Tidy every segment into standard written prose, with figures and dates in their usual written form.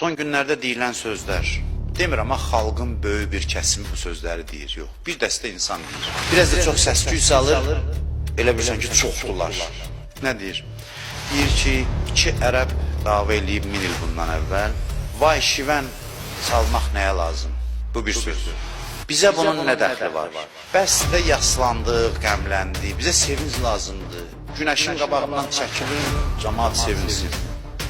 Son günlərdə deyilən sözlər, demirəm amma xalqın böyük bir kəsimi bu sözləri deyir, yox. Bir dəstə insan deyir. Biraz da çox səs-küy salır, elə bilirsən ki, çoxdular. Nə deyir? Deyir ki, 2 ərəb dava eləyib 1000 il bundan əvvəl. Vay şivən salmaq nəyə lazım? Bu bir sözdür. Bizə bunun nə dəxli var? Bəs də yaslandıq, qəmləndik, bizə sevinç lazımdır. Günəşin qabağından çəkilir, cəmaat sevinsin.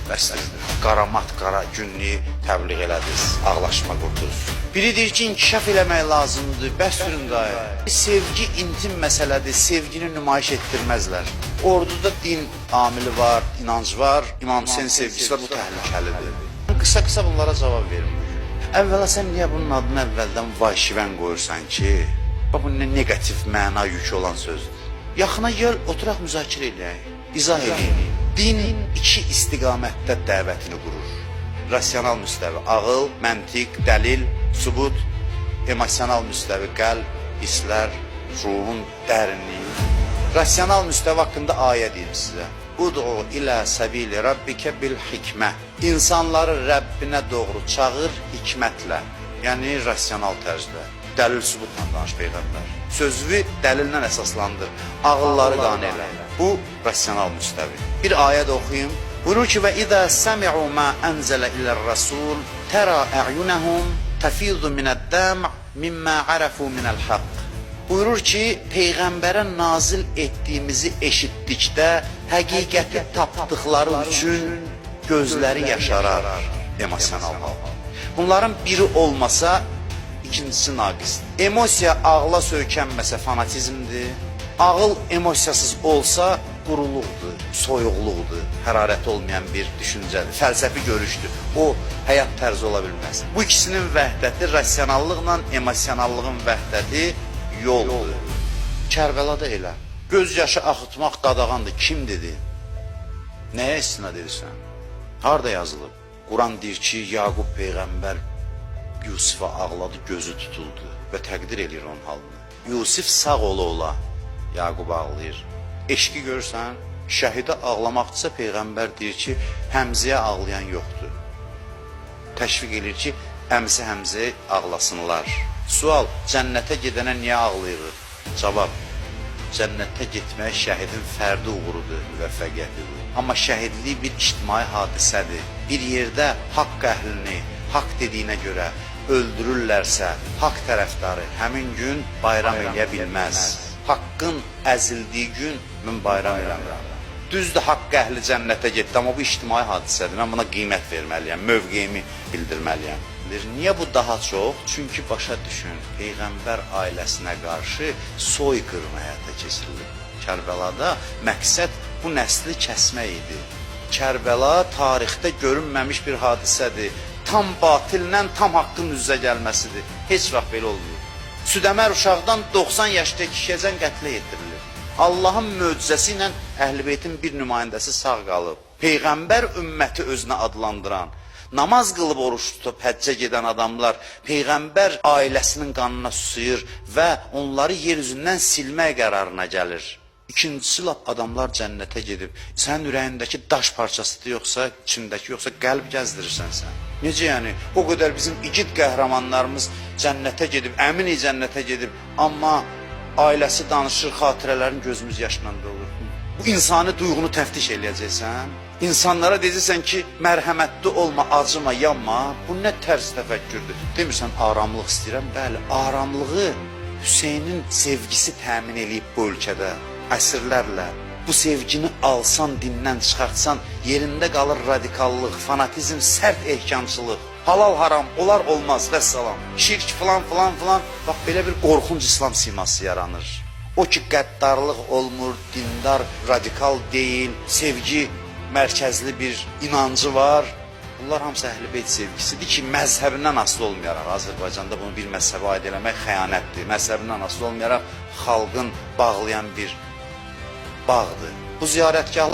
Bəsdir. Qaramat, qara günlüyü təbliğ elədiniz, ağlaşma qurdunuz. Biri deyir ki, inkişaf eləmək lazımdır, bəs sürün dayı. Sevgi intim məsələdir, sevgini nümayiş etdirməzlər. Orduda din amili var, inanc var, İmam Hüseyin sevgisi var, bu təhlükəlidir. Qısa-qısa bunlara cavab verin. Əvvəla sən niyə bunun adını əvvəldən vay şivən qoyursan ki? Bu nə negativ məna yükü olan sözdür. Yaxına gəl, oturaq müzakirə eləyək, izah eləyək. Din 2 istiqamətdə dəvətini qurur. Rasional müstəvi, ağıl, məntiq, dəlil, sübut, emosional müstəvi, qəlb, hisslər, ruhun dərinliyi. Rasional müstəvi haqqında ayə deyim sizə. Ud'u ilə səbili rabbikə bil hikmə. İnsanları Rəbbinə doğru çağır hikmətlə, yəni rasional tərzdə. Dəlil sübutla danış Peyğəmbər. Sözünü dəlillə əsaslandır, ağılları qane elə. Bu rasional müstəvi. Bir ayə də oxuyum. Buyurur ki, və idə səmi'u mə ənzələ illər-rəsul tərə ə'yunəhum təfizu minəd-dəm mimmə ərəfu minəl-haqq. Buyurur ki, Peyğəmbərə nazil etdiyimizi eşitdikdə həqiqəti tapdıqları üçün gözləri yaşarar, emosional hal. Bunların biri olmasa, ikincisi naqisdir. Emosiya ağla söykənməsə fanatizmdir. Ağıl emosiyasız olsa quruluqdur, soyuqluqdur, hərarəti olmayan bir düşüncədir, fəlsəfi görüşdür. O, həyat tərzi ola bilməz. Bu ikisinin vəhdəti, rasionallıqla emosionallığın vəhdəti yoldur. Kərbəlada elə. Göz yaşı axıtmaq qadağandır. Kim dedi? Nəyə istinad edirsən? Harada yazılıb? Quran deyir ki, Yaqub Peyğəmbər Yusifə ağladı, gözü tutuldu və təqdir edir onun halını. Yusif sağ ola-ola Yaqub ağlayır. Eşqi görürsən, şəhidə ağlamaqdırsa Peyğəmbər deyir ki, Həmzəyə ağlayan yoxdur. Təşviq edir ki, əmsi Həmzəyə ağlasınlar. Sual, cənnətə gedənə niyə ağlayırıq? Cavab, cənnətə getmək şəhidin fərdi uğurudur, müvəffəqiyyətidir. Amma şəhidlik bir ictimai hadisədir. Bir yerdə haqq əhlini, haqq dediyinə görə öldürürlərsə, haqq tərəfdarı həmin gün bayram eləyə bilməz. Haqqın əzildiyi gün mən bayram eləmirəm. Düzdür, haqq əhli cənnətə getdi, amma bu ictimai hadisədir. Mən buna qiymət verməliyəm, mövqeyimi bildirməliyəm. Niyə bu daha çox? Çünki başa düşün, Peyğəmbər ailəsinə qarşı soyqırım həyata keçirilir. Kərbəlada məqsəd bu nəsli kəsmək idi. Kərbəla tarixdə görünməmiş bir hadisədir. Tam batillə tam haqqın üzə gəlməsidir. Heç vaxt belə olmuyor. Südəmər uşaqdan 90 yaşda kişiyəcən qətlə yetirilir. Allahın möcüzəsi ilə Əhl-i-Beytin bir nümayəndəsi sağ qalıb. Peyğəmbər ümməti özünə adlandıran, namaz qılıb oruç tutub həccə gedən adamlar Peyğəmbər ailəsinin qanına susuyur və onları yer üzündən silmək qərarına gəlir. İkincisi, adamlar cənnətə gedib, sənin ürəyindəki daş parçasıdır yoxsa, içindəki yoxsa qəlb gəzdirirsən sən. Necə yəni, o qədər bizim igid qəhrəmanlarımız cənnətə gedib, əmin cənnətə gedib, amma ailəsi danışır, xatirələrin gözümüz yaşla dolur. Bu insani duyğunu təftiş eləyəcəksən, insanlara deyəcəksən ki, mərhəmətli olma, acıma, yanma, bu nə tərz təfəkkürdür? Demirsən, aramlıq istəyirəm, bəli, aramlığı Hüseynin sevgisi təmin eləyib bu ölkədə. Əsrlərlə bu sevgini alsan, dindən çıxartsan, yerində qalır radikallıq, fanatizm, sərt ehkamçılıq, halal haram, olar olmaz, vəssalam, şirk filan filan filan, bax belə bir qorxunc İslam siması yaranır. O ki, qəddarlıq olmur, dindar, radikal deyil, sevgi mərkəzli bir inancı var. Bunlar hamısı Əhl-i-Beyt sevgisidir ki, məzhəbindən asılı olmayaraq, Azərbaycanda bunu bir məzhəbə aid eləmək xəyanətdir. Məzhəbindən asılı olmayaraq xalqın bağlayan bir bağdır. Bu ziyarətgahlar